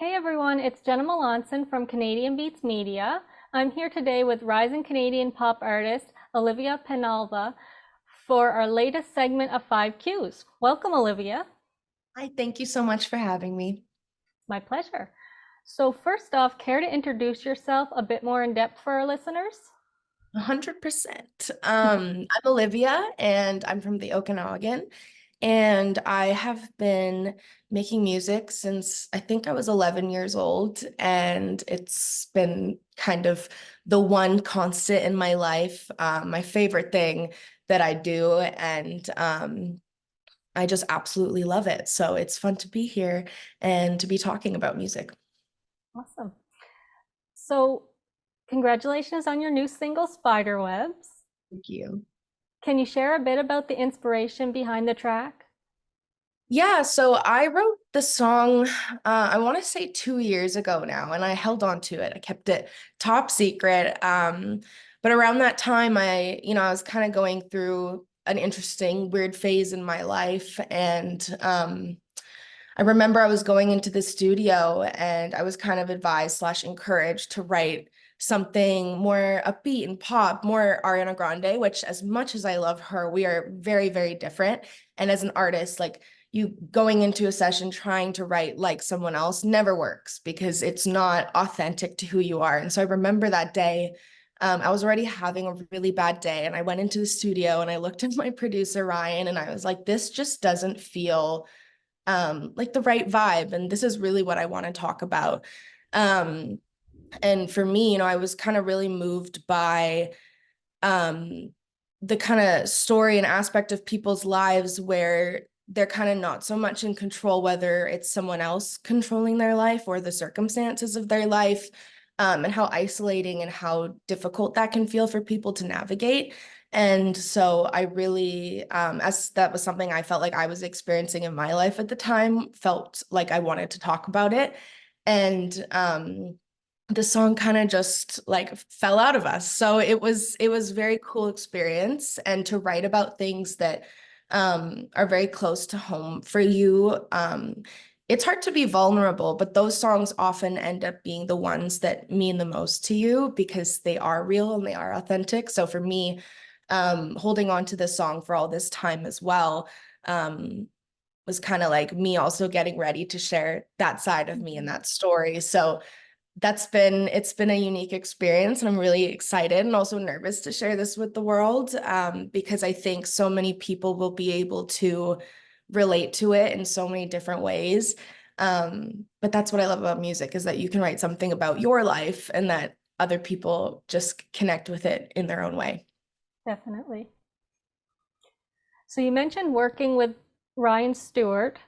Hey everyone, it's Jenna Melanson from Canadian Beats Media. I'm here today with rising Canadian pop artist Olivia Penalva for our latest segment of 5 Qs. Welcome, Olivia. Hi, thank you so much for having me. My pleasure. So first off, care to introduce yourself a bit more in depth for our listeners? 100%. I'm Olivia and I'm from the Okanagan. And I have been making music since I think I was 11 years old. And it's been kind of the one constant in my life, my favorite thing that I do. And I just absolutely love it. So it's fun to be here and to be talking about music. Awesome. So congratulations on your new single, Spiderwebs. Thank you. Can you share a bit about the inspiration behind the track? Yeah, so I wrote the song, I want to say 2 years ago now, and I held on to it. I kept it top secret. But around that time, I was kind of going through an interesting, weird phase in my life. And I remember I was going into the studio and I was kind of advised slash encouraged to write something more upbeat and pop, more Ariana Grande, which as much as I love her, we are very, very different. And as an artist, like you going into a session trying to write like someone else never works because it's not authentic to who you are. And so I remember that day, I was already having a really bad day and I went into the studio and I looked at my producer, Ryan, and I was like, this just doesn't feel like the right vibe. And this is really what I want to talk about. Um, and for me, I was kind of really moved by um, the kind of story and aspect of people's lives where they're kind of not so much in control, whether it's someone else controlling their life or the circumstances of their life, and how isolating and how difficult that can feel for people to navigate. And so I really, as that was something I felt like I was experiencing in my life at the time, felt like I wanted to talk about it. And the song kind of just like fell out of us. So it was very cool experience and to write about things that are very close to home for you. It's hard to be vulnerable, but those songs often end up being the ones that mean the most to you because they are real and they are authentic. So for me, holding on to this song for all this time as well, was kind of like me also getting ready to share that side of me and that story. So it's been a unique experience and I'm really excited and also nervous to share this with the world, because I think so many people will be able to relate to it in so many different ways. But that's what I love about music is that you can write something about your life and that other people just connect with it in their own way. Definitely. So you mentioned working with Ryan Stewart.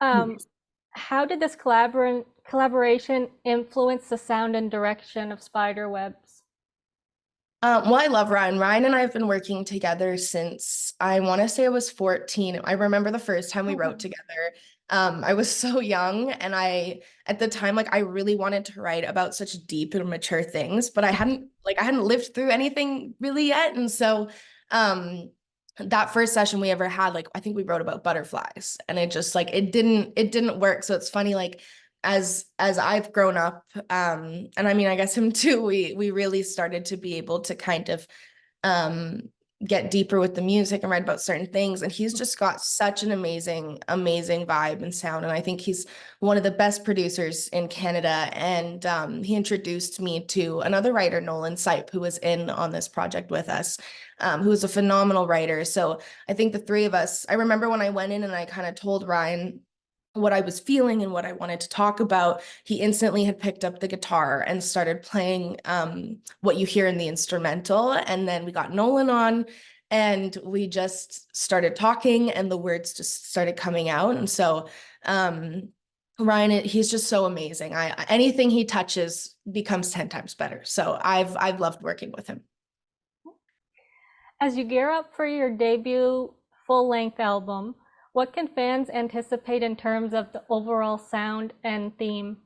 Um, Yes. how did this collaboration influence the sound and direction of Spiderwebs? Well, I love Ryan. Ryan and I have been working together since I want to say I was 14. I remember the first time we wrote Okay. together. I was so young, and at the time, like, I really wanted to write about such deep and mature things, but I hadn't lived through anything really yet. And so, um, that first session we ever had, like, I think we wrote about butterflies, and it just like it didn't work. So it's funny, like, as I've grown up, and I mean, I guess him too, we really started to be able to kind of um get deeper with the music and write about certain things. And he's just got such an amazing, amazing vibe and sound. And I think he's one of the best producers in Canada. And he introduced me to another writer, Nolan Sipe, who was in on this project with us, who is a phenomenal writer. So I think the three of us, I remember when I went in and I kind of told Ryan what I was feeling and what I wanted to talk about, he instantly had picked up the guitar and started playing what you hear in the instrumental. And then we got Nolan on and we just started talking and the words just started coming out. And so um, Ryan, he's just so amazing. Anything he touches becomes 10 times better. So I've loved working with him. As you gear up for your debut full-length album, what can fans anticipate in terms of the overall sound and theme?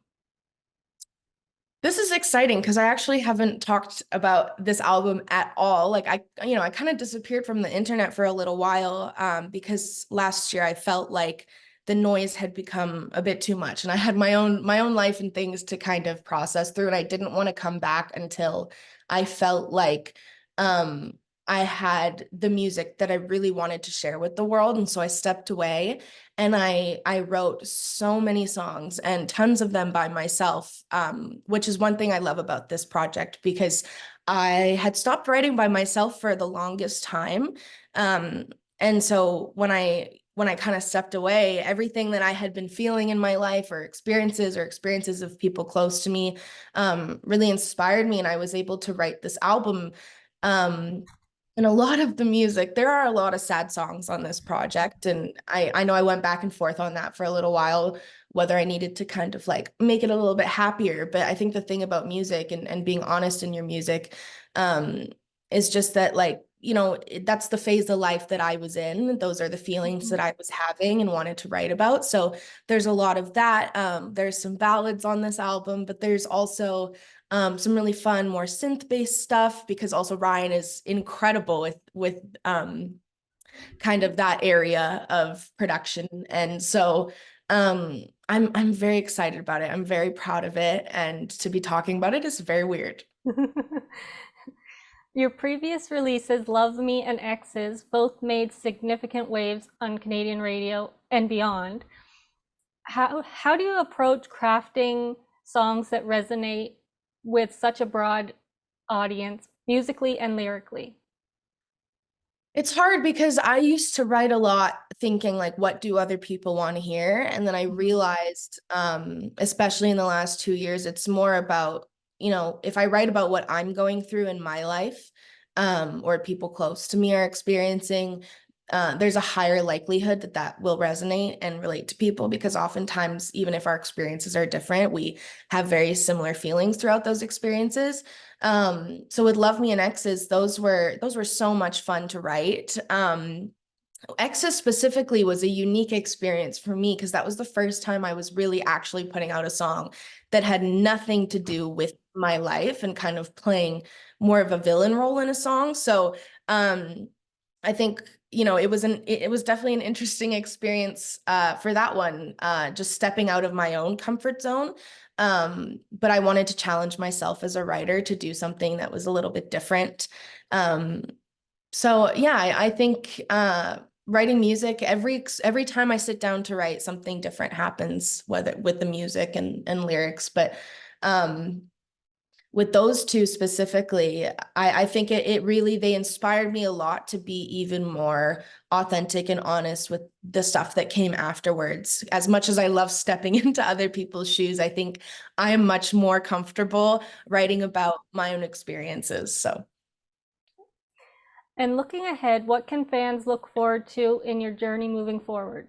This is exciting because I actually haven't talked about this album at all. Like I kind of disappeared from the internet for a little while, because last year I felt like the noise had become a bit too much, and I had my own life and things to kind of process through, and I didn't want to come back until I felt like um I had the music that I really wanted to share with the world. And so I stepped away and I wrote so many songs, and tons of them by myself, which is one thing I love about this project, because I had stopped writing by myself for the longest time. Um, and so when I kind of stepped away, everything that I had been feeling in my life, or experiences of people close to me, really inspired me, and I was able to write this album. Um, and a lot of the music, there are a lot of sad songs on this project, and I know I went back and forth on that for a little while, whether I needed to kind of like make it a little bit happier. But I think the thing about music, and being honest in your music, um, is just that, like, that's the phase of life that I was in. Those are the feelings that I was having and wanted to write about. So there's a lot of that. There's some ballads on this album, but there's also some really fun, more synth-based stuff, because also Ryan is incredible with kind of that area of production. And so I'm very excited about it. I'm very proud of it. And to be talking about it is very weird. Your previous releases, Love Me and X's, both made significant waves on Canadian radio and beyond. How do you approach crafting songs that resonate with such a broad audience, musically and lyrically? It's hard because I used to write a lot thinking like, what do other people want to hear? And then I Mhm. realized, especially in the last 2 years, it's more about, if I write about what I'm going through in my life, or people close to me are experiencing, there's a higher likelihood that that will resonate and relate to people, because oftentimes, even if our experiences are different, we have very similar feelings throughout those experiences. So with Love Me and Exes, those were so much fun to write. Exes specifically was a unique experience for me, because that was the first time I was really actually putting out a song that had nothing to do with my life, and kind of playing more of a villain role in a song. So um I think, it was definitely an interesting experience for that one, just stepping out of my own comfort zone. But I wanted to challenge myself as a writer to do something that was a little bit different. Um, so yeah, I think writing music, every time I sit down to write, something different happens, whether with the music and lyrics. But um, with those two specifically, I think it really, they inspired me a lot to be even more authentic and honest with the stuff that came afterwards. As much as I love stepping into other people's shoes, I think I am much more comfortable writing about my own experiences. So. And looking ahead, what can fans look forward to in your journey moving forward?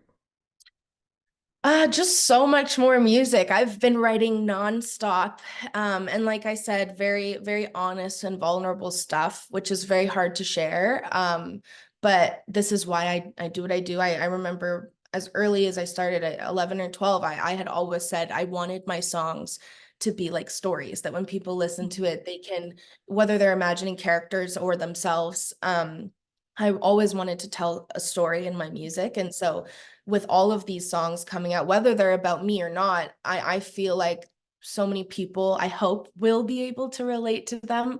Just so much more music. I've been writing nonstop. And like I said, very, very honest and vulnerable stuff, which is very hard to share. But this is why I do what I do. I remember as early as I started at 11 or 12, I had always said I wanted my songs to be like stories, that when people listen to it, they can, whether they're imagining characters or themselves, I always wanted to tell a story in my music. And so with all of these songs coming out, whether they're about me or not, I feel like so many people, I hope, will be able to relate to them,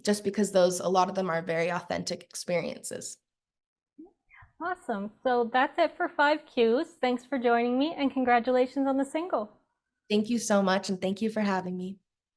just because a lot of them are very authentic experiences. Awesome. So that's it for 5 Qs. Thanks for joining me and congratulations on the single. Thank you so much, and thank you for having me.